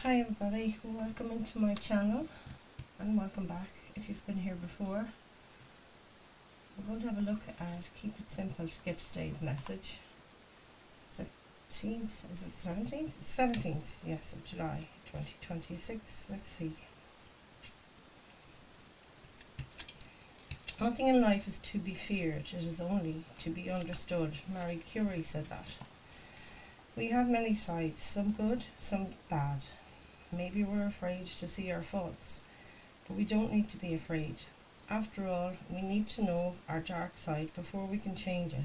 Hi everybody, welcome into my channel and welcome back if you've been here before. We're going to have a look at Keep It Simple to get today's message. 17th, is it 17th? 17th, yes, of July 2026. Let's see. Nothing in life is to be feared, it is only to be understood. Marie Curie said that. We have many sides, some good, some bad. Maybe we're afraid to see our faults, but we don't need to be afraid. After all, we need to know our dark side before we can change it.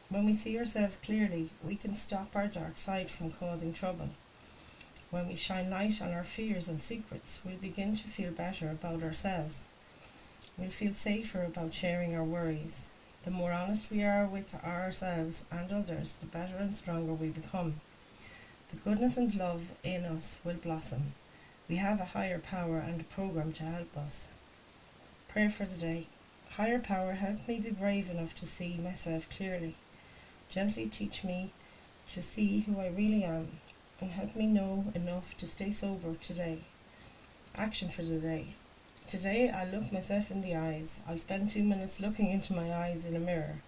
When we see ourselves clearly, we can stop our dark side from causing trouble. When we shine light on our fears and secrets, we'll begin to feel better about ourselves. We'll feel safer about sharing our worries. The more honest we are with ourselves and others, the better and stronger we become. The goodness and love in us will blossom. We have a higher power and a program to help us. Prayer for the day. Higher power, help me be brave enough to see myself clearly. Gently teach me to see who I really am, and help me know enough to stay sober today. Action for the day. Today I'll look myself in the eyes. I'll spend 2 minutes looking into my eyes in a mirror.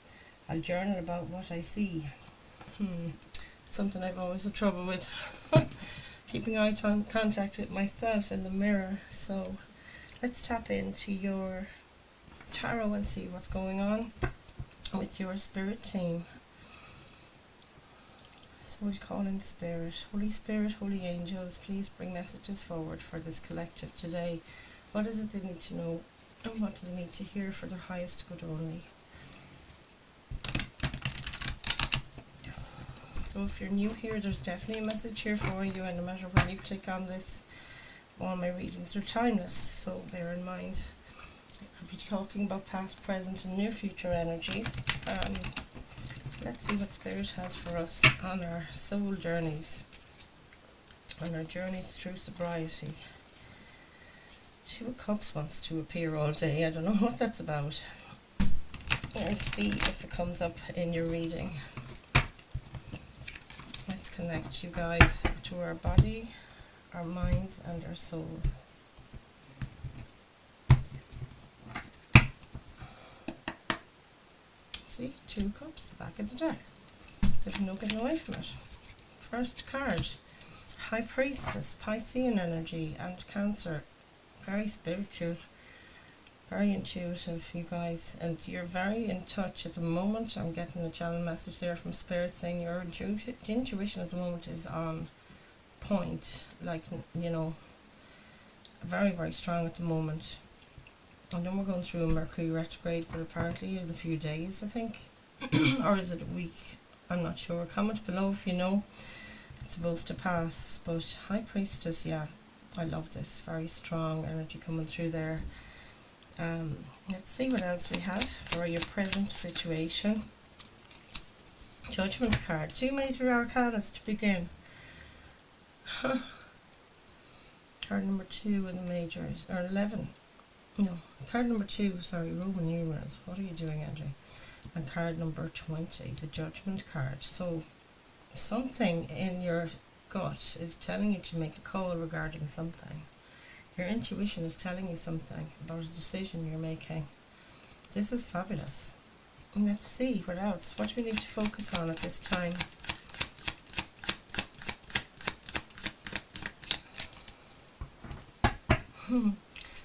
I'll journal about what I see. Something I've always had trouble with. Keeping eye contact with myself in the mirror. So let's tap into your tarot and see what's going on with your spirit team. So we'll call in spirit. Holy Spirit, holy angels, please bring messages forward for this collective today. What is it they need to know, and what do they need to hear for their highest good only? So if you're new here, there's definitely a message here for you, and no matter when you click on this, all my readings are timeless, so bear in mind. I could be talking about past, present and near future energies. So let's see what Spirit has for us on our soul journeys, on our journeys through sobriety. Two of Cups wants to appear all day. I don't know what that's about. Let's see if it comes up in your reading. Let's connect you guys to our body, our minds and our soul. See, Two of Cups, the back of the deck. There's no getting away from it. First card, High Priestess, Piscean energy and Cancer. Very spiritual, very intuitive, you guys, and you're very in touch at the moment. I'm getting a channel message there from Spirit saying your intuition at the moment is on point, like, you know, very, very strong at the moment. And then we're going through a Mercury retrograde, but apparently in a few days, I think, or is it a week? I'm not sure. Comment below if you know. It's supposed to pass, but High Priestess, yeah, I love this. Very strong energy coming through there. Let's see what else we have for your present situation. Judgment card. Two major arcanas to begin. Card number 2 in the majors, or 11. No, card number 2, sorry, Roman numerals. What are you doing, Andrew? And card number 20, the Judgment card. So, something in your gut is telling you to make a call regarding something. Your intuition is telling you something about a decision you're making. This is fabulous. And let's see what else. What do we need to focus on at this time?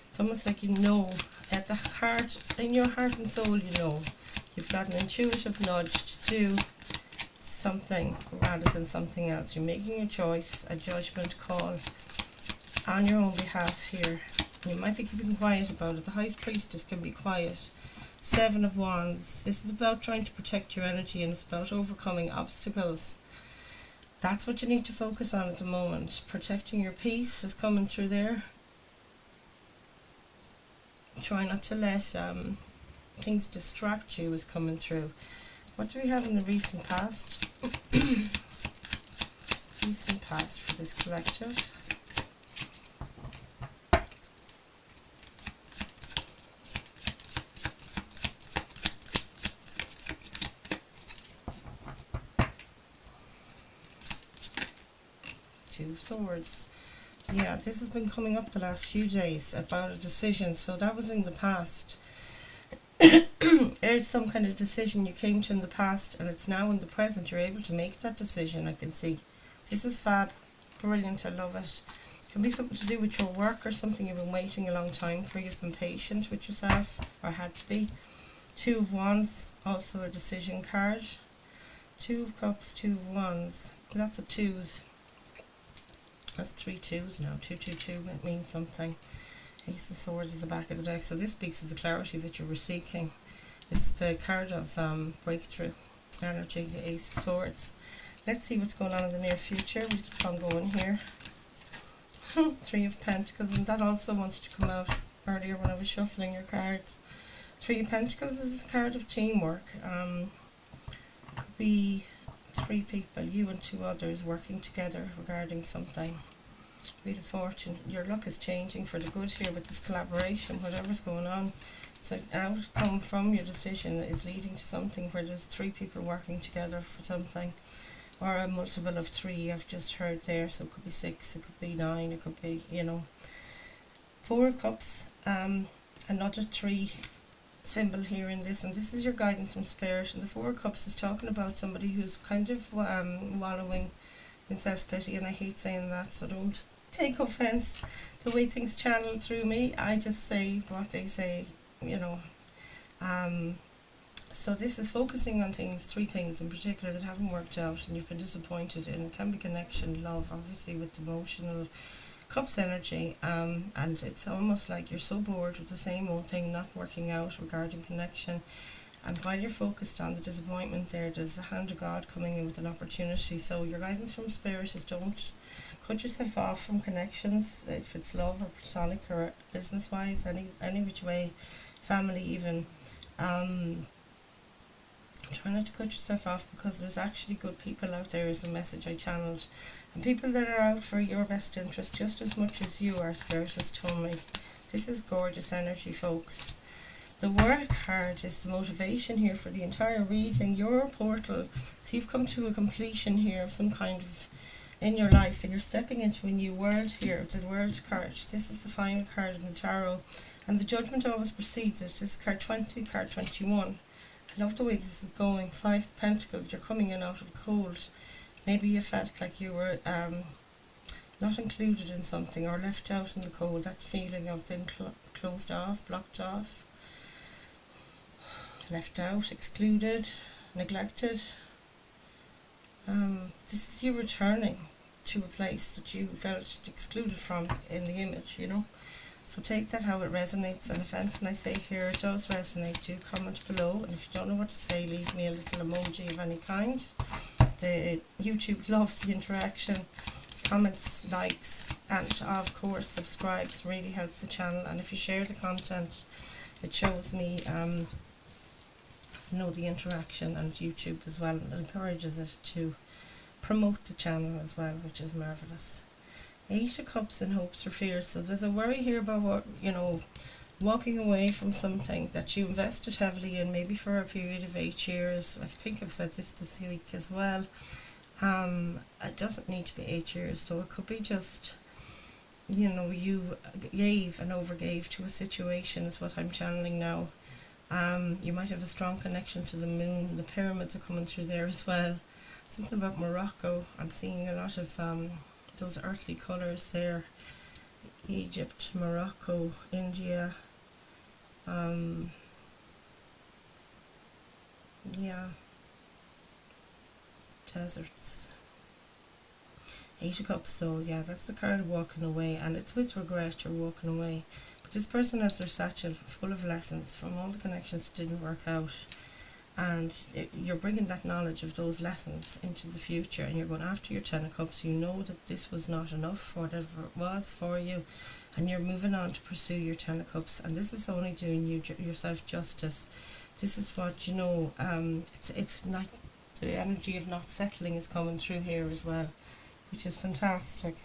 It's almost like you know, at the heart, in your heart and soul, you know. You've got an intuitive nudge to do something rather than something else. You're making a choice, a judgment call on your own behalf here. You might be keeping quiet about it. The High Priestess can be quiet. 7 of Wands. This is about trying to protect your energy, and it's about overcoming obstacles. That's what you need to focus on at the moment. Protecting your peace is coming through there. Try not to let things distract you is coming through. What do we have in the recent past? Recent past for this collective. Two Swords. Yeah, this has been coming up the last few days about a decision. So that was in the past. There's some kind of decision you came to in the past, and it's now in the present. You're able to make that decision. I can see. This is fab. Brilliant. I love it. Can be something to do with your work or something you've been waiting a long time for. You've been patient with yourself, or had to be. Two of Wands, also a decision card. Two of Cups, Two of Wands. Lots of twos. That's 3 twos now. 222 means something. Ace of Swords at the back of the deck. So this speaks of the clarity that you were seeking. It's the card of breakthrough energy, the Ace of Swords. Let's see what's going on in the near future. We keep on going here. 3 of Pentacles, and that also wanted to come out earlier when I was shuffling your cards. 3 of Pentacles is a card of teamwork. Could be 3 people, you and 2 others, working together regarding something. Wheel of Fortune. Your luck is changing for the good here with this collaboration, whatever's going on. So outcome from your decision is leading to something where there's 3 people working together for something, or a multiple of 3 I've just heard there. So it could be 6, it could be 9, it could be, 4 of Cups, another 3 symbol here in this, and this is your guidance from Spirit. And the 4 of Cups is talking about somebody who's kind of wallowing in self-pity, and I hate saying that, so don't take offence the way things channel through me. I just say what they say, so this is focusing on 3 things in particular that haven't worked out and you've been disappointed in. It can be connection, love, obviously with emotional Cups energy, and it's almost like you're so bored with the same old thing not working out regarding connection. And while you're focused on the disappointment there's a hand of God coming in with an opportunity. So your guidance from Spirit is don't cut yourself off from connections, if it's love or platonic or business wise, any which way, family even. Try not to cut yourself off, because there's actually good people out there is the message I channeled, and people that are out for your best interest just as much as you are, Spirit has told me. This is gorgeous energy, folks. The World card is the motivation here for the entire reading, your portal. So you've come to a completion here of some kind of in your life, and you're stepping into a new world here. The World card, this is the final card in the tarot, and the Judgment always precedes it. This is card 20, card 21. I love the way this is going. 5 of Pentacles, you're coming in out of cold. Maybe you felt like you were not included in something, or left out in the cold. That feeling of being closed off, blocked off, left out, excluded, neglected. This is you returning to a place that you felt excluded from in the image, So take that how it resonates, and if anything I say here does resonate, do comment below. And if you don't know what to say, leave me a little emoji of any kind. The YouTube loves the interaction. Comments, likes, and of course subscribes really help the channel. And if you share the content, it shows me the interaction, and YouTube as well, and encourages it to promote the channel as well, which is marvellous. 8 of Cups and hopes or fears. So there's a worry here about what, walking away from something that you invested heavily in, maybe for a period of 8 years. I think I've said this week as well. It doesn't need to be 8 years, so it could be just, you gave and overgave to a situation is what I'm channeling now. You might have a strong connection to the moon. The pyramids are coming through there as well. Something about Morocco. I'm seeing a lot of those earthly colours there. Egypt, Morocco, India. Deserts. 8 of Cups, so yeah, that's the card of walking away, and it's with regret you're walking away. But this person has their satchel full of lessons from all the connections that didn't work out, and you're bringing that knowledge of those lessons into the future, and you're going after your 10 of Cups. You know that this was not enough for whatever it was for you, and you're moving on to pursue your 10 of Cups, and this is only doing yourself justice. This is what, it's like the energy of not settling is coming through here as well, which is fantastic.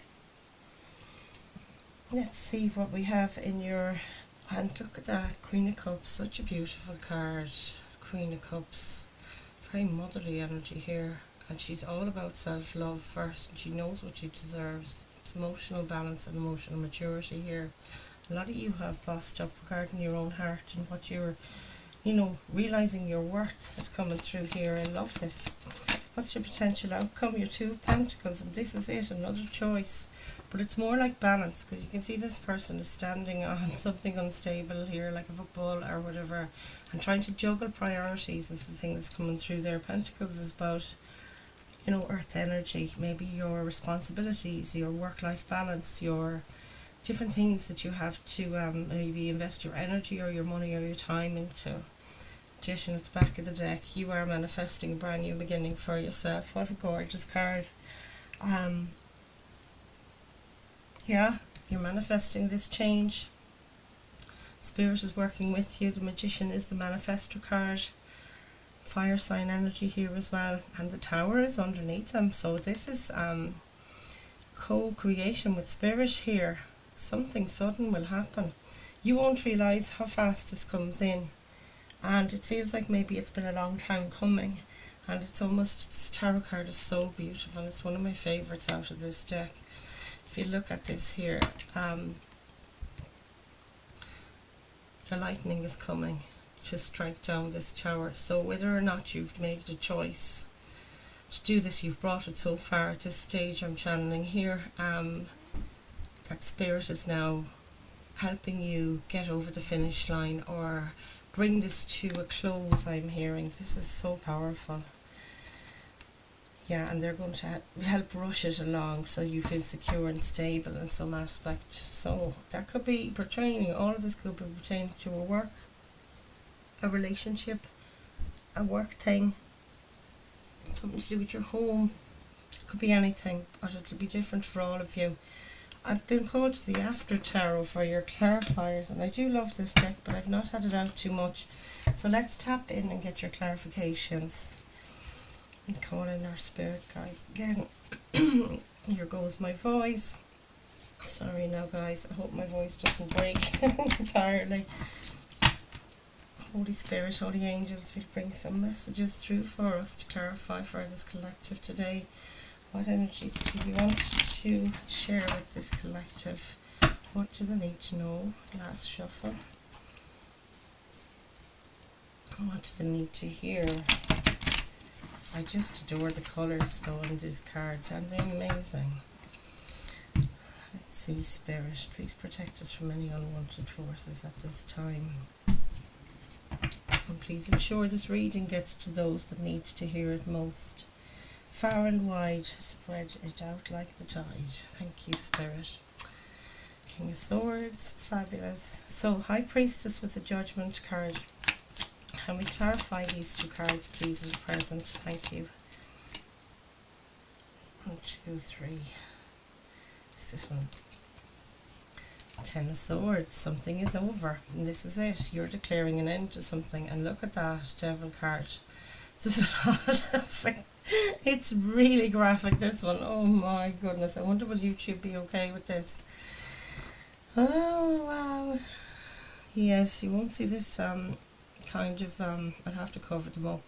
Let's see what we have in your hand. Look at that, Queen of Cups, such a beautiful card. Queen of Cups, very motherly energy here. and she's all about self-love first, and she knows what she deserves. It's emotional balance and emotional maturity here. A lot of you have bossed up regarding your own heart and what you're, realising your worth is coming through here. I love this. What's your potential outcome? Your Two of Pentacles, and this is it, another choice. But it's more like balance, because you can see this person is standing on something unstable here, like a football or whatever, and trying to juggle priorities is the thing that's coming through there. Pentacles is about, earth energy, maybe your responsibilities, your work-life balance, your different things that you have to maybe invest your energy or your money or your time into. Magician at the back of the deck. You are manifesting a brand new beginning for yourself. What a gorgeous card. Yeah, you're manifesting this change. Spirit is working with you. The Magician is the manifestor card. Fire sign energy here as well, and the Tower is underneath them. So this is co-creation with Spirit here. Something sudden will happen. You won't realise how fast this comes in, and it feels like maybe it's been a long time coming, and it's almost, this tarot card is so beautiful. It's one of my favourites out of this deck. If you look at this here, the lightning is coming to strike down this tower. So whether or not you've made a choice to do this, you've brought it so far at this stage. I'm channeling here that Spirit is now helping you get over the finish line or bring this to a close. I'm hearing this is so powerful. Yeah, and they're going to help rush it along so you feel secure and stable in some aspect. So that could be pertaining, all of this could be pertaining to a work, a relationship, a work thing, something to do with your home. It could be anything, but it'll be different for all of you. I've been called to the After Tarot for your clarifiers, and I do love this deck, but I've not had it out too much. So let's tap in and get your clarifications. And call in our spirit guides again. Here goes my voice. Sorry now, guys. I hope my voice doesn't break entirely. Holy Spirit, Holy Angels, will bring some messages through for us to clarify for this collective today. What energies do you want to share with this collective? What do they need to know? Last shuffle. What do they need to hear? I just adore the colours though on these cards, aren't they amazing? Let's see, Spirit, please protect us from any unwanted forces at this time. And please ensure this reading gets to those that need to hear it most. Far and wide, spread it out like the tide. Thank you, Spirit. King of Swords, fabulous. So, High Priestess with the Judgment card. Can we clarify these two cards, please, in the present? Thank you. 1, 2, 3. It's this one. 10 of Swords. Something is over. And this is it. You're declaring an end to something. And look at that Devil card. There's a lot of it. It's really graphic, this one. Oh my goodness. I wonder will YouTube be okay with this? Oh, wow. Yes, you won't see this kind of, I'll have to cover them up.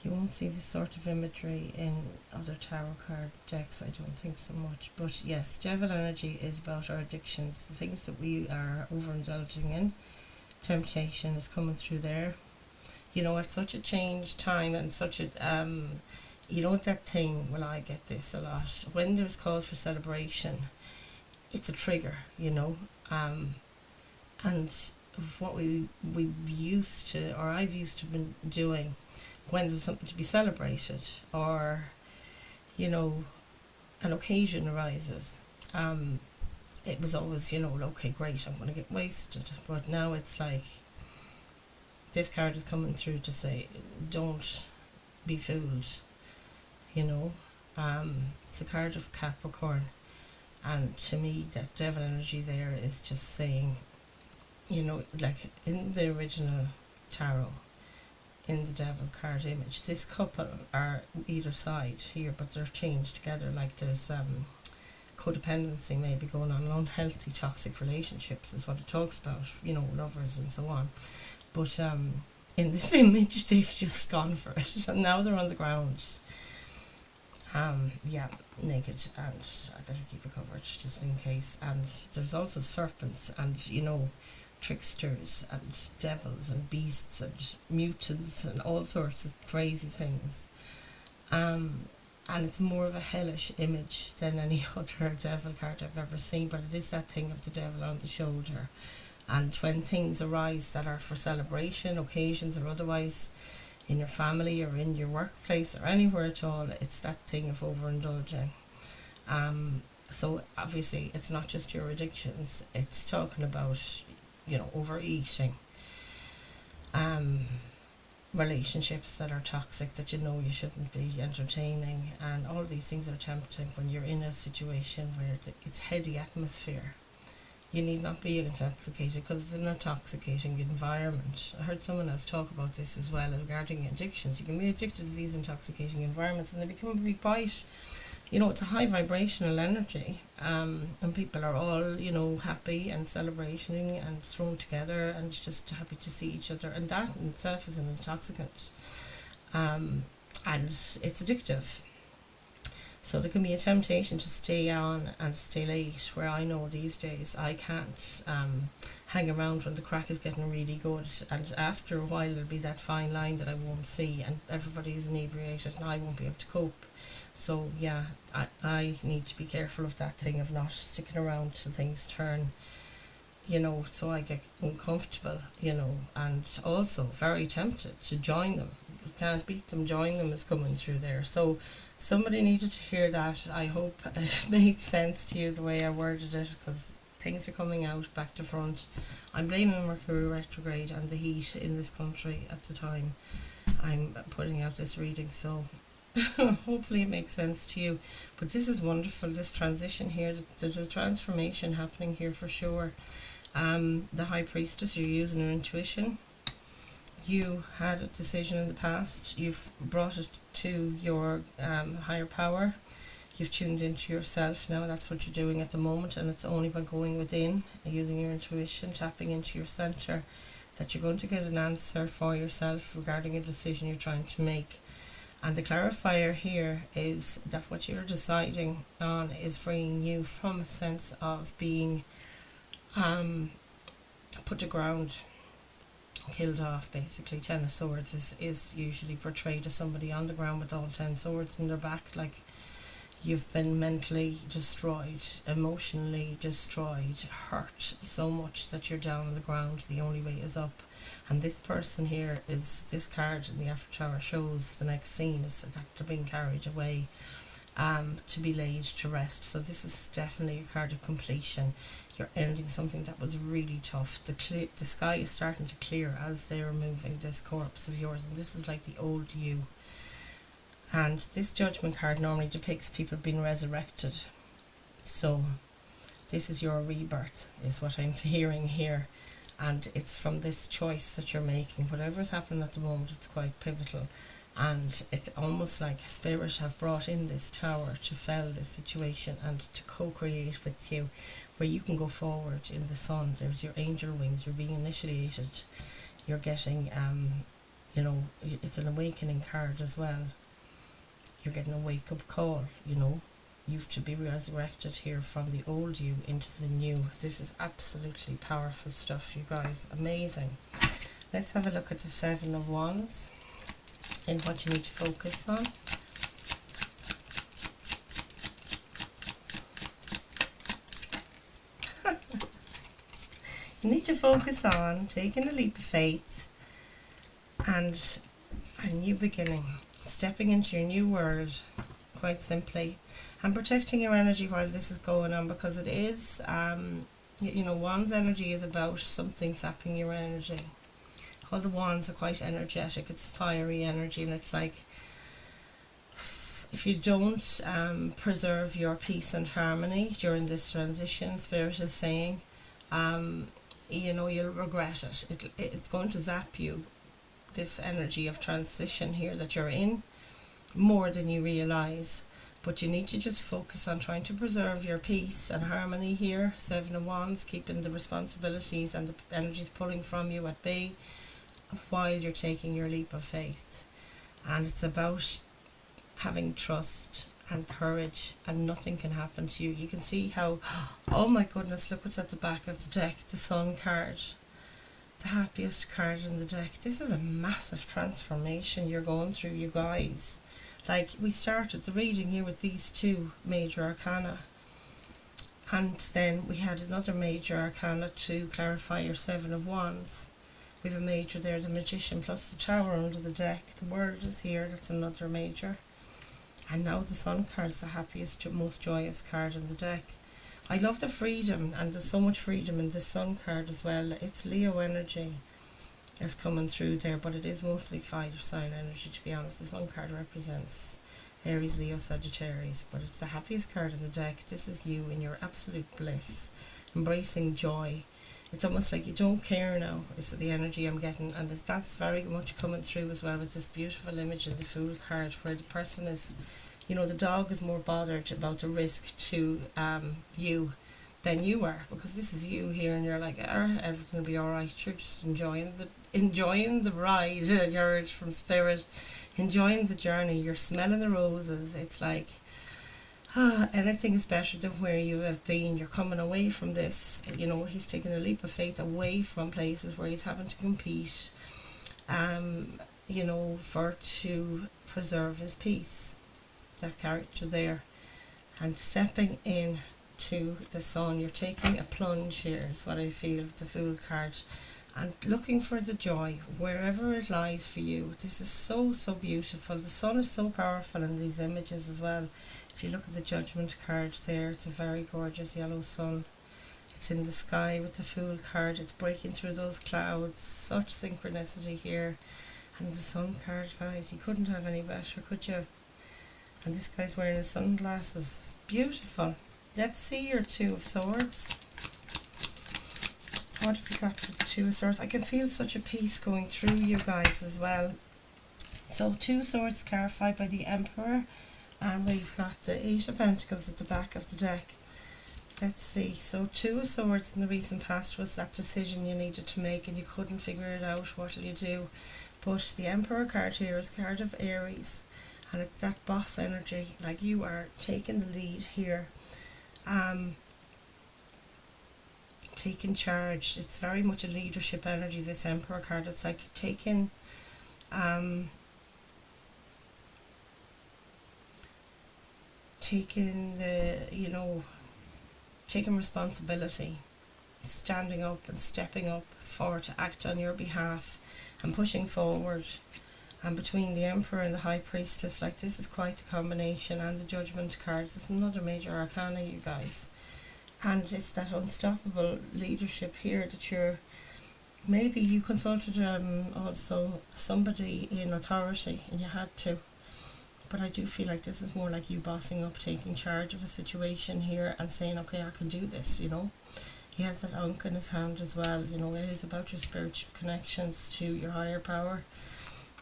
You won't see this sort of imagery in other tarot card decks, I don't think so much. But yes, Devil energy is about our addictions, the things that we are overindulging in. Temptation is coming through there. You know, at such a change time and such a, you know that thing, well, I get this a lot. When there's cause for celebration, it's a trigger, you know. And what we've used to, or I've used to been doing when there's something to be celebrated, or, you know, an occasion arises, it was always, you know, okay, great, I'm going to get wasted. But now it's like, this card is coming through to say, don't be fooled, you know. It's a card of Capricorn, and to me that Devil energy there is just saying, you know, like in the original tarot, in the Devil card image, this couple are either side here, but they're chained together, like there's codependency maybe going on, unhealthy toxic relationships is what it talks about, you know, lovers and so on. But in this image, they've just gone for it, and now they're on the ground. Yeah, naked, and I better keep it covered just in case. And there's also serpents, and tricksters and devils and beasts and mutants and all sorts of crazy things. And it's more of a hellish image than any other devil card I've ever seen, but it is that thing of the devil on the shoulder. And when things arise that are for celebration, occasions, or otherwise, in your family or in your workplace or anywhere at all, it's that thing of overindulging. So obviously it's not just your addictions, it's talking about, overeating, relationships that are toxic that you shouldn't be entertaining, and all these things are tempting when you're in a situation where it's heady atmosphere. You need not be intoxicated because it's an intoxicating environment. I heard someone else talk about this as well regarding addictions. You can be addicted to these intoxicating environments and they become really quite, it's a high vibrational energy, and people are all, happy and celebrating and thrown together and just happy to see each other, and that in itself is an intoxicant, and it's addictive. So there can be a temptation to stay on and stay late, where I know these days I can't hang around when the crack is getting really good, and after a while there'll be that fine line that I won't see and everybody's inebriated and I won't be able to cope. So yeah, I need to be careful of that thing of not sticking around till things turn, so I get uncomfortable, and also very tempted to join them. You can't beat them, join them is coming through there. So somebody needed to hear that. I hope it made sense to you the way I worded it, because things are coming out back to front. I'm blaming Mercury retrograde and the heat in this country at the time I'm putting out this reading, so hopefully it makes sense to you. But this is wonderful, this transition here. There's a transformation happening here for sure. The High Priestess, you're using your intuition. You had a decision in the past, you've brought it to your higher power, you've tuned into yourself. Now that's what you're doing at the moment, and it's only by going within, using your intuition, tapping into your center, that you're going to get an answer for yourself regarding a decision you're trying to make. And the clarifier here is that what you're deciding on is freeing you from a sense of being put to ground, killed off, basically. 10 of Swords is usually portrayed as somebody on the ground with all 10 swords in their back, like you've been mentally destroyed, emotionally destroyed, hurt so much that you're down on the ground. The only way is up. And this person here is, this card in the After Tower shows the next scene is that they're being carried away to be laid to rest. So this is definitely a card of completion. You're ending something that was really tough. The sky is starting to clear as they're removing this corpse of yours, and this is like the old you. And this Judgment card normally depicts people being resurrected. So this is your rebirth, is what I'm hearing here. And it's from this choice that you're making. Whatever's happening at the moment, it's quite pivotal. And it's almost like Spirit have brought in this tower to fell this situation and to co-create with you, where you can go forward in the sun. There's your angel wings, you're being initiated, you're getting, it's an awakening card as well. You're getting a wake-up call, you've to be resurrected here from the old you into the new. This is absolutely powerful stuff, you guys. Amazing. Let's have a look at the 7 of Wands and what you need to focus on. You need to focus on taking a leap of faith and a new beginning, stepping into your new world, quite simply, and protecting your energy while this is going on, because it is, Wands energy is about something sapping your energy. All the wands are quite energetic, it's fiery energy, and it's like, if you don't preserve your peace and harmony during this transition, Spirit is saying, you'll regret it. It's going to zap you, this energy of transition here that you're in, more than you realise. But you need to just focus on trying to preserve your peace and harmony here. 7 of Wands, keeping the responsibilities and the energies pulling from you at bay. while you're taking your leap of faith. And it's about having trust and courage, and nothing can happen to you. You can see how, oh my goodness, look what's at the back of the deck, the Sun card, the happiest card in the deck. This is a massive transformation you're going through, you guys. Like, we started the reading here with these two major arcana, and then we had another major arcana to clarify your Seven of Wands. We have a major there, the Magician, plus the Tower under the deck. The World is here, that's another major. And now the Sun card is the happiest, most joyous card in the deck. I love the freedom, and there's so much freedom in this Sun card as well. It's Leo energy is coming through there, but it is mostly fire sign energy, to be honest. The Sun card represents Aries, Leo, Sagittarius, but it's the happiest card in the deck. This is you in your absolute bliss, embracing joy. It's almost like you don't care now, is the energy I'm getting, and that's very much coming through as well with this beautiful image of the Fool card, where the person is, you know, the dog is more bothered about the risk to you than you are, because this is you here, and you're like, everything will be alright. You're just enjoying the ride, you're from spirit, enjoying the journey, you're smelling the roses. It's like, anything is better than where you have been. You're coming away from this. You know, he's taking a leap of faith away from places where he's having to compete, you know, to preserve his peace. That character there. And stepping in to the Sun, you're taking a plunge here, is what I feel with the Fool card. And looking for the joy wherever it lies for you. This is so, so beautiful. The Sun is so powerful in these images as well. If you look at the Judgment card there, it's a very gorgeous yellow sun. It's in the sky with the Fool card. It's breaking through those clouds. Such synchronicity here. And the Sun card, guys, you couldn't have any better, could you? And this guy's wearing his sunglasses. Beautiful. Let's see your Two of Swords. What have you got for the Two of Swords? I can feel such a peace going through you guys as well. So Two of Swords clarified by the Emperor, and we've got the Eight of Pentacles at the back of the deck. Let's see. So Two of Swords in the recent past was that decision you needed to make and you couldn't figure it out. What will you do? But the Emperor card here is a card of Aries, and it's that boss energy, like you are taking the lead here. Taking charge. It's very much a leadership energy, this Emperor card. It's like taking the, you know, taking responsibility, standing up and stepping up to act on your behalf and pushing forward. And between the Emperor and the High Priestess, like, this is quite the combination. And the Judgment card, this is another major arcana, you guys. And it's that unstoppable leadership here that you're, maybe you consulted also somebody in authority and you had to. But I do feel like this is more like you bossing up, taking charge of a situation here and saying, okay, I can do this, you know. He has that ankh in his hand as well, you know. It is about your spiritual connections to your higher power.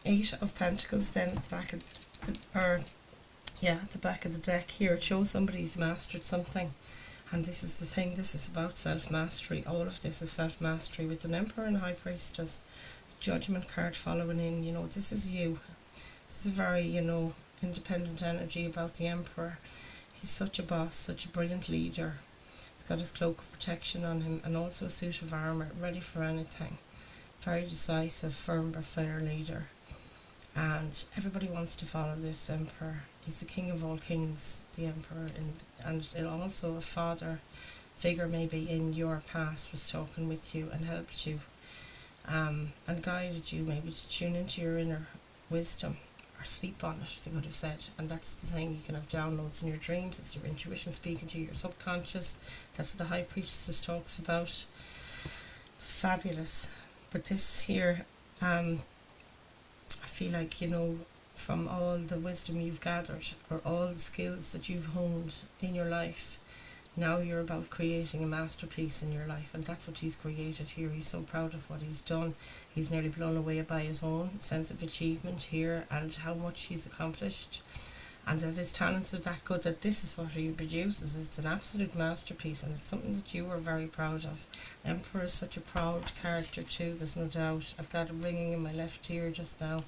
Eight of Pentacles then at the back of the back of the deck here. It shows somebody's mastered something. And this is the thing, this is about self-mastery. All of this is self-mastery with an Emperor and High Priestess. The Judgment card following in, you know, this is you. This is a very, you know, independent energy about the Emperor. He's such a boss, such a brilliant leader. He's got his cloak of protection on him and also a suit of armour, ready for anything. Very decisive, firm but fair leader. And everybody wants to follow this Emperor. He's the king of all kings, the Emperor, and also a father figure maybe in your past was talking with you and helped you and guided you maybe to tune into your inner wisdom, or sleep on it, they could have said. And that's the thing, you can have downloads in your dreams. It's your intuition speaking to your subconscious. That's what the High Priestess talks about. Fabulous. But this here, I feel like, you know, from all the wisdom you've gathered or all the skills that you've honed in your life, now you're about creating a masterpiece in your life, and that's what he's created here. He's so proud of what he's done. He's nearly blown away by his own sense of achievement here and how much he's accomplished. and that his talents are that good that this is what he produces. It's an absolute masterpiece, and it's something that you are very proud of. Emperor is such a proud character too, there's no doubt. I've got it ringing in my left ear just now.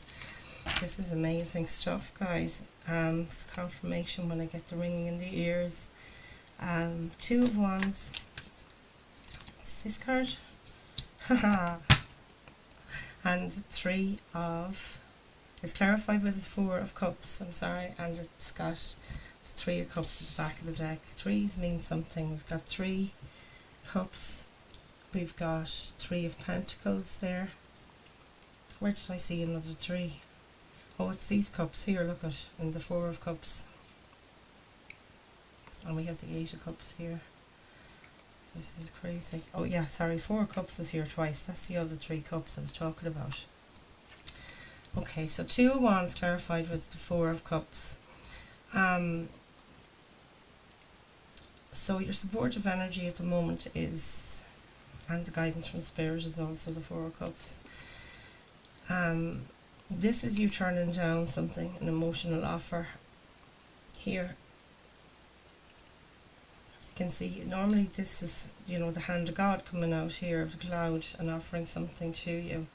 This is amazing stuff, guys. It's confirmation when I get the ringing in the ears. Two of Wands. It's this card. Haha. And the Three of... It's clarified with the Four of Cups, I'm sorry, and it's got the Three of Cups at the back of the deck. Threes mean something. We've got 3 cups. We've got 3 of Pentacles there. Where did I see another 3? Oh, it's these cups here, look at, and the 4 of Cups. And we have the 8 of Cups here. This is crazy. Oh yeah, sorry, 4 of Cups is here twice. That's the other 3 cups I was talking about. Okay, so 2 of Wands clarified with the 4 of Cups. So your supportive energy at the moment is, and the guidance from Spirit is also the 4 of Cups. This is you turning down something, an emotional offer here. As you can see, normally this is, you know, the hand of God coming out here of the cloud and offering something to you.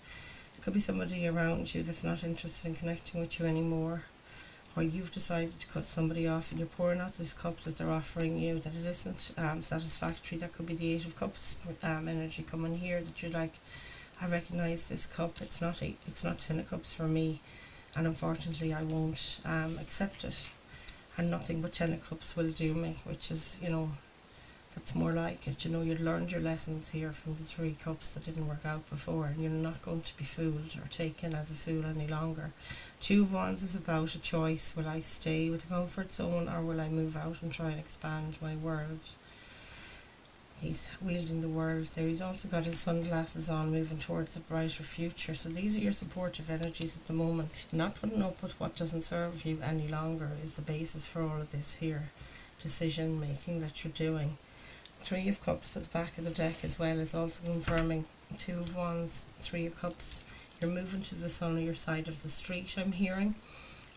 It could be somebody around you that's not interested in connecting with you anymore, or you've decided to cut somebody off and you're pouring out this cup that they're offering you, that it isn't satisfactory. That could be the 8 of Cups energy coming here, that you're like, I recognise this cup, it's not 10 of Cups for me, and unfortunately I won't accept it, and nothing but 10 of Cups will do me, which is, you know, that's more like it. You know, you'd learned your lessons here from the 3 cups that didn't work out before, and you're not going to be fooled or taken as a fool any longer. 2 of Wands is about a choice. Will I stay with the comfort zone, or will I move out and try and expand my world? He's wielding the world there. He's also got his sunglasses on, moving towards a brighter future. So these are your supportive energies at the moment. Not putting up with what doesn't serve you any longer is the basis for all of this here. Decision making that you're doing. 3 of Cups at the back of the deck as well is also confirming 2 of Wands, 3 of Cups. You're moving to the sunnier side of the street, I'm hearing,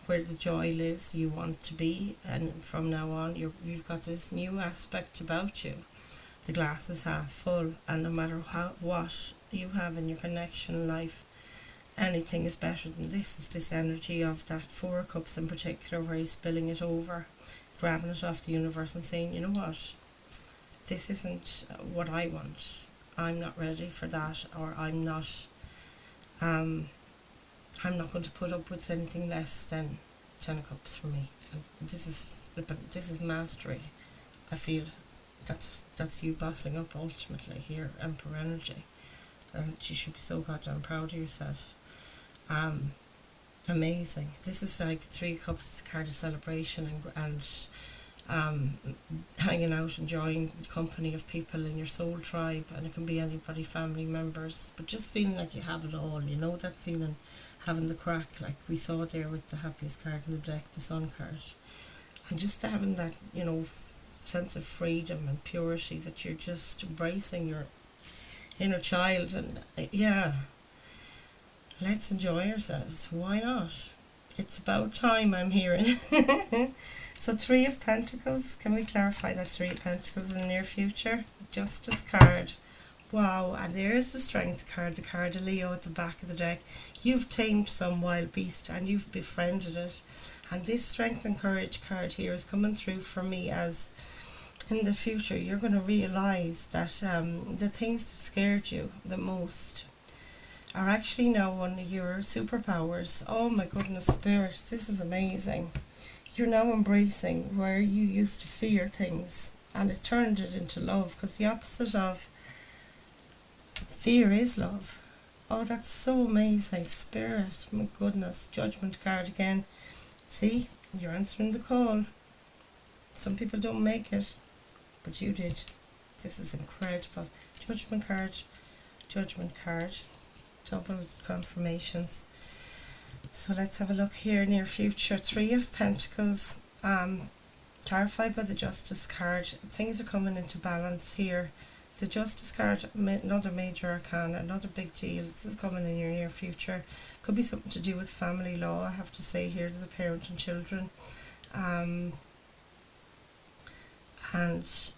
where the joy lives, you want to be, and from now on you've got this new aspect about you. The glass is half full, and no matter what you have in your connection in life, anything is better than this. Is this energy of that 4 of Cups in particular, where he's spilling it over, grabbing it off the universe and saying, you know what, this isn't what I want. I'm not ready for that, or I'm not going to put up with anything less than 10 of Cups for me. And this is mastery. I feel that's you bossing up ultimately here, Emperor energy. And you should be so goddamn proud of yourself. Amazing. This is like 3 cups, the card of celebration and hanging out, enjoying the company of people in your soul tribe, and it can be anybody, family members, but just feeling like you have it all, you know, that feeling, having the crack like we saw there with the happiest card in the deck, the Sun card, and just having that, you know, sense of freedom and purity, that you're just embracing your inner child. And yeah, let's enjoy ourselves, why not? It's about time, I'm hearing. So 3 of Pentacles, can we clarify that 3 of Pentacles in the near future? Justice card. Wow, and there's the Strength card, the card of Leo at the back of the deck. You've tamed some wild beast and you've befriended it. And this Strength and Courage card here is coming through for me as in the future you're going to realise that the things that scared you the most are actually now one of your superpowers. Oh my goodness, Spirit, this is amazing. You're now embracing where you used to fear things, and it turned it into love, because the opposite of fear is love. Oh, that's so amazing, Spirit. My goodness. Judgment card again. See, you're answering the call. Some people don't make it, but you did. This is incredible. Judgment card, double confirmations. So let's have a look here, near future. 3 of Pentacles, clarified by the Justice card. Things are coming into balance here. The Justice card, another major arcana, another big deal. This is coming in your near future. Could be something to do with family law, I have to say here. There's a parent and children Um, and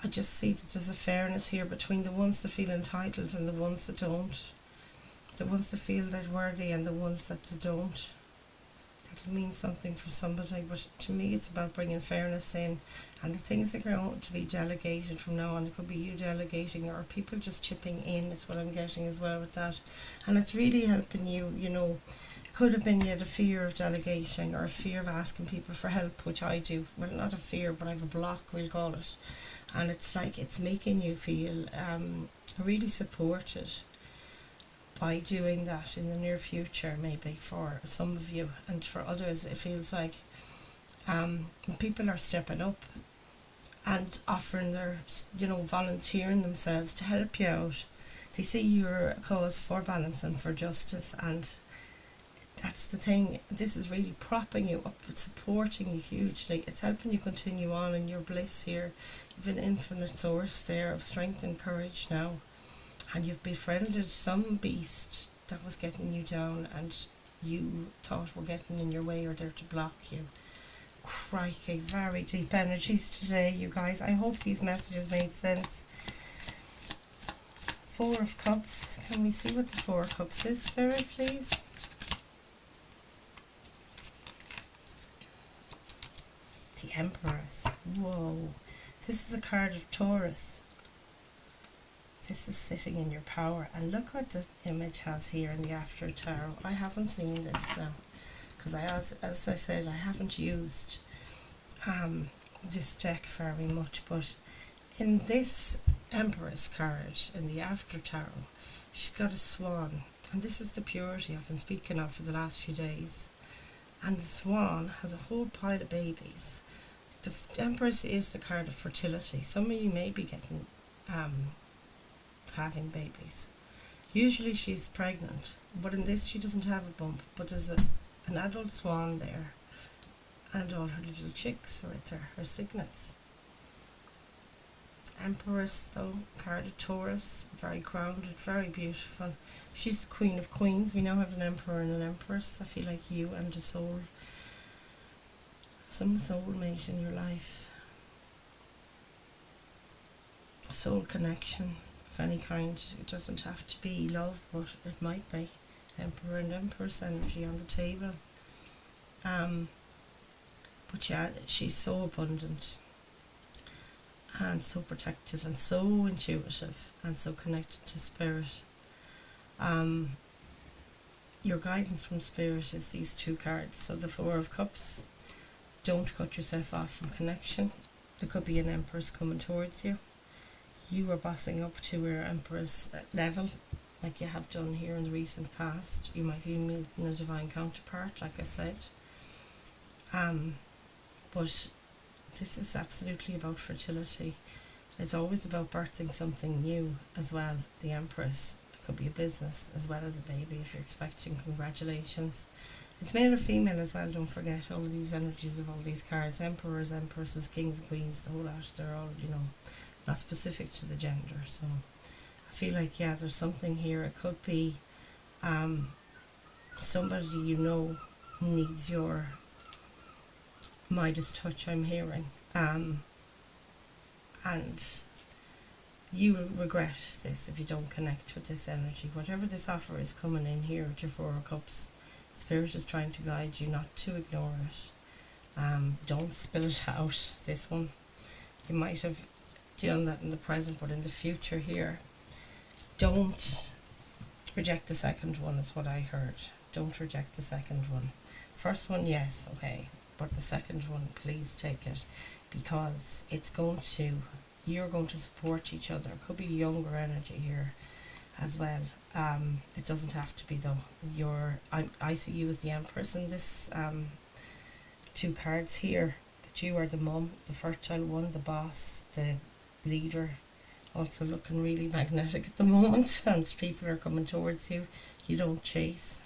I just see that there's a fairness here between the ones that feel entitled and the ones that don't. The ones that feel they're worthy and the ones that they don't. That'll mean something for somebody, but to me it's about bringing fairness in, and the things are going to be delegated from now on. It could be you delegating or people just chipping in, is what I'm getting as well with that. And it's really helping you, you know. It could have been you had a fear of delegating or a fear of asking people for help, which I do. Well, not a fear, but I have a block, we'll call it. And it's like it's making you feel really supported by doing that in the near future, maybe for some of you, and for others it feels like people are stepping up and offering their, you know, volunteering themselves to help you out. They see you're a cause for balance and for justice, and that's the thing. This is really propping you up, it's supporting you hugely, it's helping you continue on in your bliss here. You've an infinite source there of strength and courage now, and you've befriended some beast that was getting you down and you thought were getting in your way or there to block you. Crikey, very deep energies today, you guys. I hope these messages made sense. Four of Cups. Can we see what the Four of Cups is, Spirit, please? The Empress. Whoa. This is a card of Taurus. This is sitting in your power, and look what the image has here in the After Tarot. I haven't seen this now, because as I said, I haven't used this deck very much, but in this Empress card in the After Tarot, she's got a swan, and this is the purity I've been speaking of for the last few days. And the swan has a whole pile of babies. The Empress is the card of fertility. Some of you may be getting having babies. Usually she's pregnant, but in this she doesn't have a bump, but there's an adult swan there, and all her little chicks are right there, her cygnets. Empress though, card of Taurus, very grounded, very beautiful. She's the Queen of Queens. We now have an Emperor and an Empress. I feel like you and a soul, some soulmate in your life, a soul connection of any kind. It doesn't have to be love, but it might be. Emperor and Empress energy on the table. But yeah, she's so abundant and so protected and so intuitive and so connected to spirit. Your guidance from spirit is these two cards. So the Four of Cups, don't cut yourself off from connection. There could be an Empress coming towards you. You are bossing up to your Empress level, like you have done here in the recent past. You might be meeting a divine counterpart, like I said. But this is absolutely about fertility. It's always about birthing something new as well. The Empress, it could be a business as well as a baby if you're expecting. Congratulations. It's male or female as well, don't forget. All of these energies of all these cards, Emperors, Empresses, Kings and Queens, the whole lot, they're all, you know, not specific to the gender. So I feel like, yeah, there's something here. It could be somebody you know needs your Midas touch, I'm hearing, and you will regret this if you don't connect with this energy. Whatever this offer is coming in here with your Four of Cups, Spirit is trying to guide you not to ignore it. Don't spill it out, this one. You might have done that in the present, but in the future here, don't reject the second one, is what I heard. Don't reject the second one. First one, yes, okay, but the second one, please take it, because it's going to, you're going to support each other. It could be younger energy here as well. It doesn't have to be though. I see you as the Empress in this two cards here, that you are the mum, the fertile one, the boss, the leader, also looking really magnetic at the moment, and people are coming towards you. You don't chase,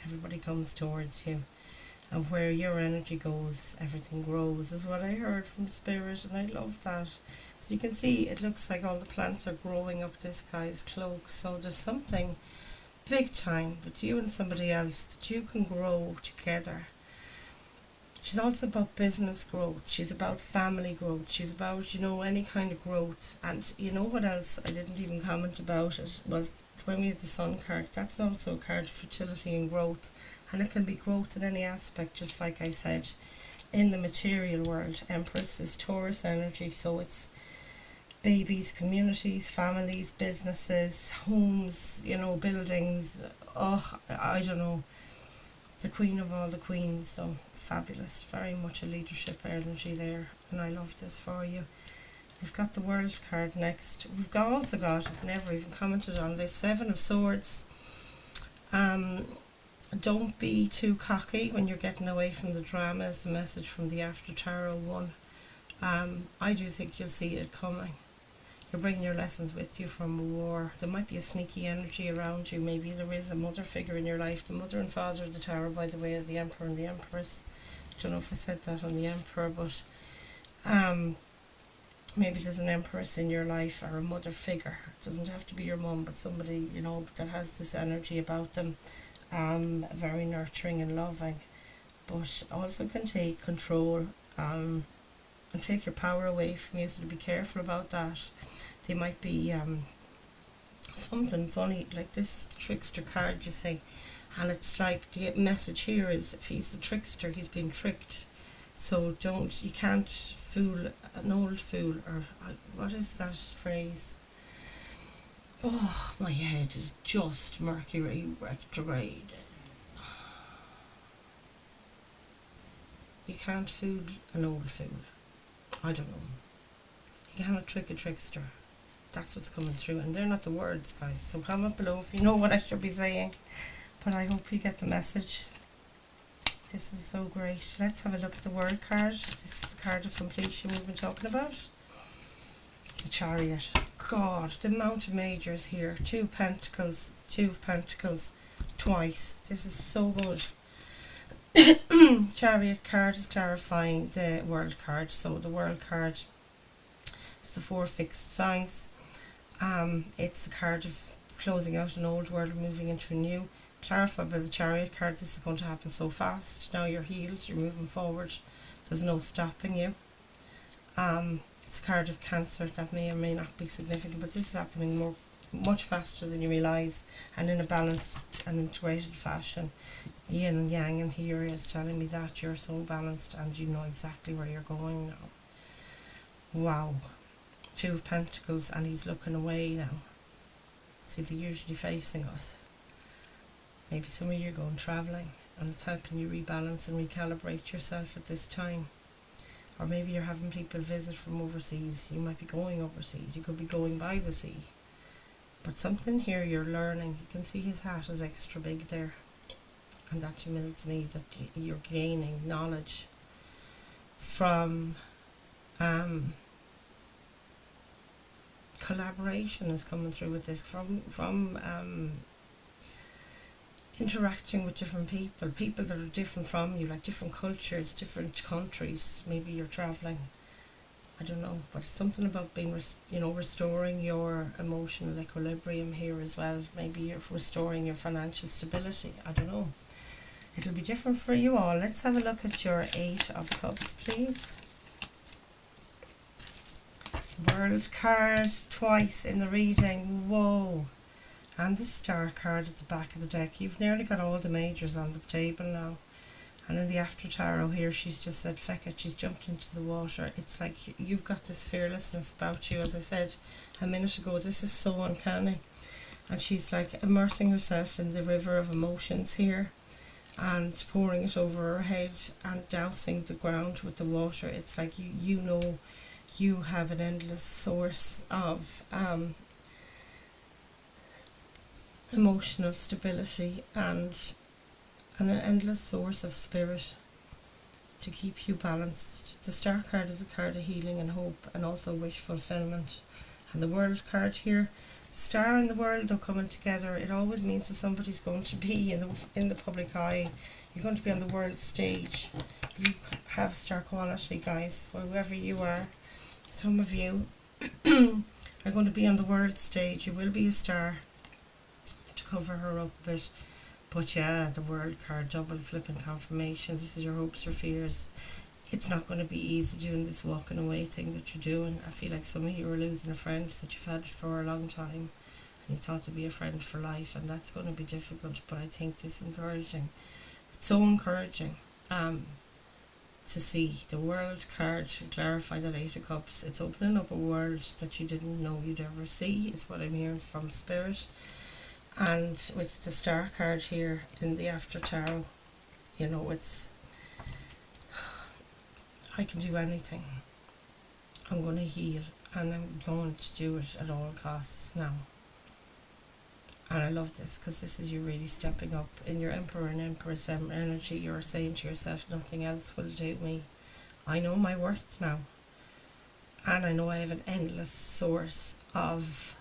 everybody comes towards you, and where your energy goes, everything grows, is what I heard from Spirit, and I love that. As you can see, it looks like all the plants are growing up this guy's cloak, so there's something big time with you and somebody else that you can grow together. She's also about business growth. She's about family growth. She's about, any kind of growth. And you know what else I didn't even comment about it was when we had the Sun card. That's also a card of fertility and growth. And it can be growth in any aspect, just like I said. In the material world, Empress is Taurus energy, so it's babies, communities, families, businesses, homes, buildings. Oh, I don't know. The queen of all the queens, so fabulous. Very much a leadership energy there, and I love this for you. We've got the World card next. Also got, I've never even commented on this, Seven of Swords. Don't be too cocky when you're getting away from the drama, is the message from the After Tarot one. I do think you'll see it coming. You're bringing your lessons with you from a war. There might be a sneaky energy around you. Maybe there is a mother figure in your life. The mother and father of the Tower, by the way, of the Emperor and the Empress. I don't know if I said that on the Emperor, but maybe there's an Empress in your life or a mother figure. It doesn't have to be your mum, but somebody, that has this energy about them. Very nurturing and loving, but also can take control and take your power away from you, so to be careful about that. They might be something funny, like this trickster card, you see, and it's like the message here is, if he's a trickster, he's been tricked. So you can't fool an old fool, or what is that phrase? Oh, my head is just Mercury retrograde. You can't fool an old fool. I don't know. You cannot trick a trickster. That's what's coming through. And they're not the words, guys. So comment below if you know what I should be saying. But I hope you get the message. This is so great. Let's have a look at the World card. This is the card of completion we've been talking about. The Chariot. God, the amount of majors here. Two of Pentacles twice. This is so good. Chariot card is clarifying the World card. So the World card is the 4 fixed signs. It's a card of closing out an old world and moving into a new. Clarified by the Chariot card, this is going to happen so fast. Now you're healed, you're moving forward. There's no stopping you. It's a card of Cancer. That may or may not be significant, but this is happening much faster than you realise, and in a balanced and integrated fashion. Yin and Yang, and here is telling me that you're so balanced and you know exactly where you're going now. Wow. 2 of Pentacles, and he's looking away now. See, they're usually facing us. Maybe some of you are going travelling, and it's helping you rebalance and recalibrate yourself at this time. Or maybe you're having people visit from overseas. You might be going overseas. You could be going by the sea. But something here you're learning. You can see his hat is extra big there. And that tells me that you're gaining knowledge from collaboration is coming through with this. From interacting with different people that are different from you, like different cultures, different countries. Maybe you're travelling, I don't know, but it's something about being, restoring your emotional equilibrium here as well. Maybe you're restoring your financial stability. I don't know. It'll be different for you all. Let's have a look at your 8 of Cups, please. World card twice in the reading. Whoa. And the Star card at the back of the deck. You've nearly got all the majors on the table now. And in the After Tarot here, she's just said, feck it, she's jumped into the water. It's like you've got this fearlessness about you. As I said a minute ago, this is so uncanny. And she's like immersing herself in the river of emotions here and pouring it over her head and dousing the ground with the water. It's like you know you have an endless source of emotional stability and an endless source of spirit to keep you balanced. The Star card is a card of healing and hope and also wish fulfillment. And the World card here, the Star and the World are coming together. It always means that somebody's going to be in the public eye. You're going to be on the world stage. You have star quality, guys, whoever you are. Some of you are going to be on the world stage. You will be a star. To cover her up a bit, But yeah, the world card, double flipping confirmation. This is your hopes or fears. It's not going to be easy doing this walking away thing that you're doing. I feel like some of you are losing a friend that you've had for a long time and you thought to be a friend for life, and that's going to be difficult. But I think this is encouraging. It's so encouraging. To see the world card clarify that Eight of Cups. It's opening up a world that you didn't know you'd ever see, is what I'm hearing from Spirit. And with the Star card here in the After Tarot, it's I can do anything. I'm going to heal, and I'm going to do it at all costs now. And I love this because this is you really stepping up in your Emperor and Empress energy. You're saying to yourself, nothing else will do me. I know my worth now, and I know I have an endless source of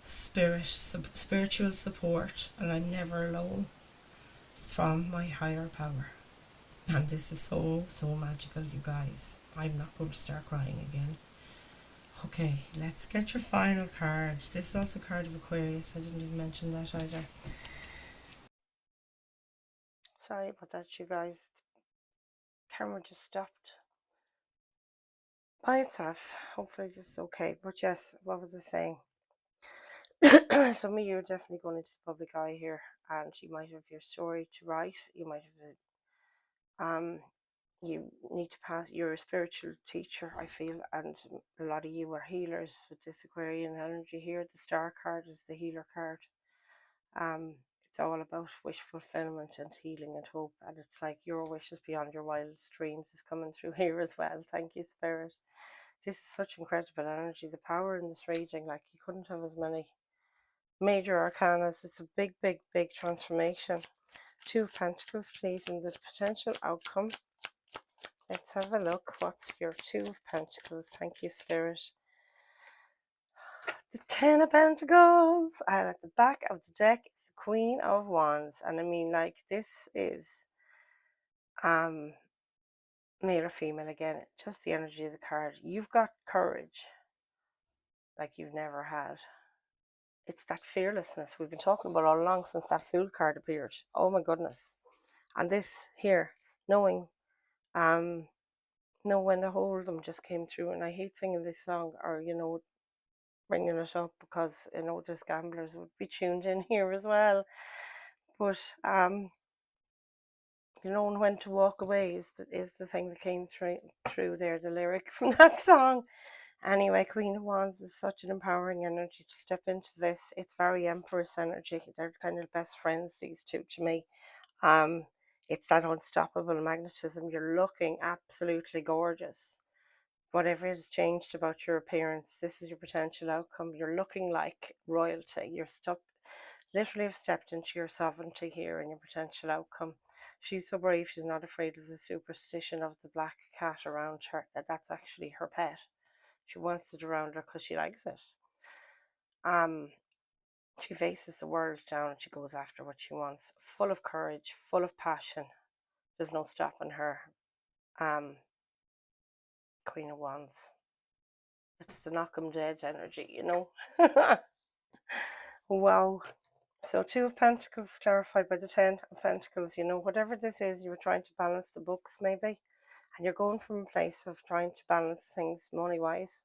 spiritual support, and I'm never alone from my higher power. And this is so, so magical, you guys. I'm not going to start crying again. Okay, let's get your final card. This is also a card of Aquarius. I didn't even mention that either. Sorry about that, you guys. The camera just stopped by itself. Hopefully this is okay. But yes, what was I saying? Some of you are definitely going into the public eye here, and you might have your story to write. You might have you need to pass. You're a spiritual teacher, I feel, and a lot of you are healers with this Aquarian energy here. The Star card is the healer card. It's all about wish fulfillment and healing and hope, and it's like your wishes beyond your wildest dreams is coming through here as well. Thank you, Spirit. This is such incredible energy. The power in this reading, like you couldn't have as many major arcanas. It's a big, big, big transformation. Two of Pentacles, please, and the potential outcome. Let's have a look. What's your Two of Pentacles? Thank you, Spirit. The Ten of Pentacles, and at the back of the deck is the Queen of Wands. And I mean, like, this is male or female again, just the energy of the card. You've got courage like you've never had. It's that fearlessness we've been talking about all along since that Fool card appeared. Oh my goodness. And this here, knowing know when to hold them just came through. And I hate singing this song or bringing it up because there's gamblers would be tuned in here as well. But knowing when to walk away is the thing that came through there, the lyric from that song. Anyway, Queen of Wands is such an empowering energy to step into this. It's very Empress energy. They're kind of best friends, these two, to me. It's that unstoppable magnetism. You're looking absolutely gorgeous. Whatever has changed about your appearance, this is your potential outcome. You're looking like royalty. Literally have stepped into your sovereignty here and your potential outcome. She's so brave, she's not afraid of the superstition of the black cat around her. That's actually her pet. She wants it around her because she likes it. She faces the world down and she goes after what she wants. Full of courage, full of passion. There's no stopping her. Queen of Wands. It's the knock 'em dead energy, Wow. So Two of Pentacles clarified by the Ten of Pentacles. Whatever this is, you were trying to balance the books maybe. And you're going from a place of trying to balance things money-wise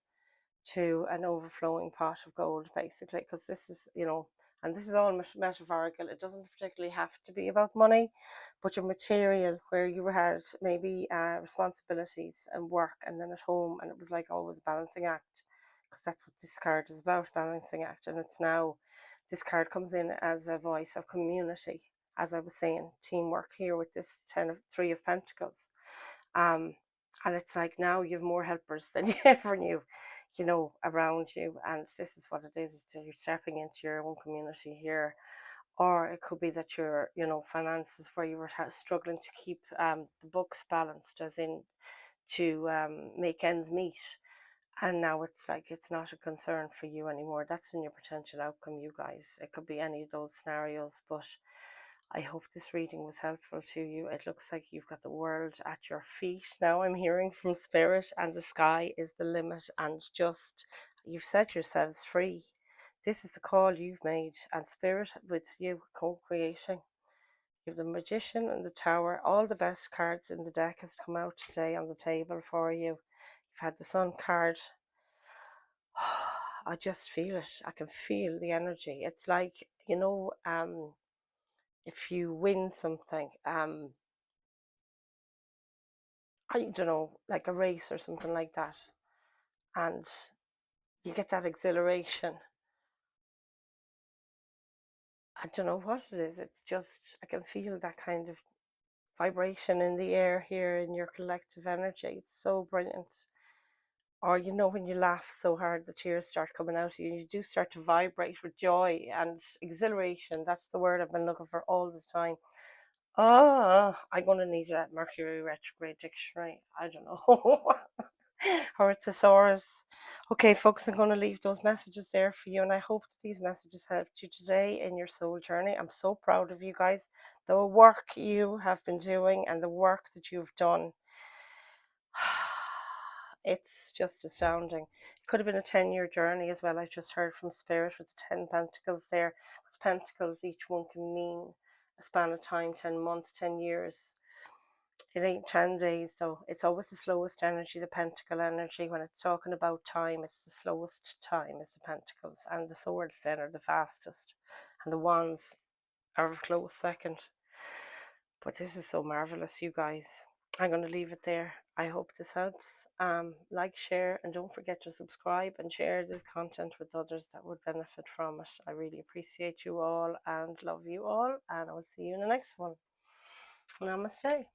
to an overflowing pot of gold, basically, because this is, and this is all metaphorical. It doesn't particularly have to be about money, but your material, where you had maybe responsibilities and work, and then at home, and it was like always a balancing act, because that's what this card is about, balancing act. And it's now, this card comes in as a voice of community, as I was saying, teamwork here with this Three of Pentacles. And it's like now you have more helpers than you ever knew, around you. And this is what it is. You're stepping into your own community here. Or it could be that your, finances, where you were struggling to keep the books balanced, as in to make ends meet. And now it's like it's not a concern for you anymore. That's in your potential outcome, you guys. It could be any of those scenarios, but I hope this reading was helpful to you. It looks like you've got the world at your feet now. I'm hearing from Spirit, and the sky is the limit, and just you've set yourselves free. This is the call you've made, and Spirit with you co-creating. You have the Magician and the Tower. All the best cards in the deck has come out today on the table for you. You've had the Sun card. I just feel it. I can feel the energy. It's like, if you win something, I don't know, like a race or something like that, and you get that exhilaration. I don't know what it is. It's just, I can feel that kind of vibration in the air here in your collective energy. It's so brilliant. Or, when you laugh so hard, the tears start coming out of you, you do start to vibrate with joy and exhilaration. That's the word I've been looking for all this time. I'm going to need that Mercury retrograde dictionary. I don't know. Or a thesaurus. Okay, folks, I'm going to leave those messages there for you, and I hope that these messages helped you today in your soul journey. I'm so proud of you guys, the work you have been doing and the work that you've done. It's just astounding. It could have been a 10-year journey as well. I just heard from Spirit with the 10 pentacles there. Because pentacles, each one can mean a span of time, 10 months, 10 years. It ain't 10 days, so it's always the slowest energy, the pentacle energy. When it's talking about time, it's the slowest time is the pentacles, and the swords then are the fastest, and the wands are a close second. But this is so marvelous, you guys. I'm going to leave it there. I hope this helps. Like, share, and don't forget to subscribe and share this content with others that would benefit from it. I really appreciate you all and love you all, and I will see you in the next one. Namaste.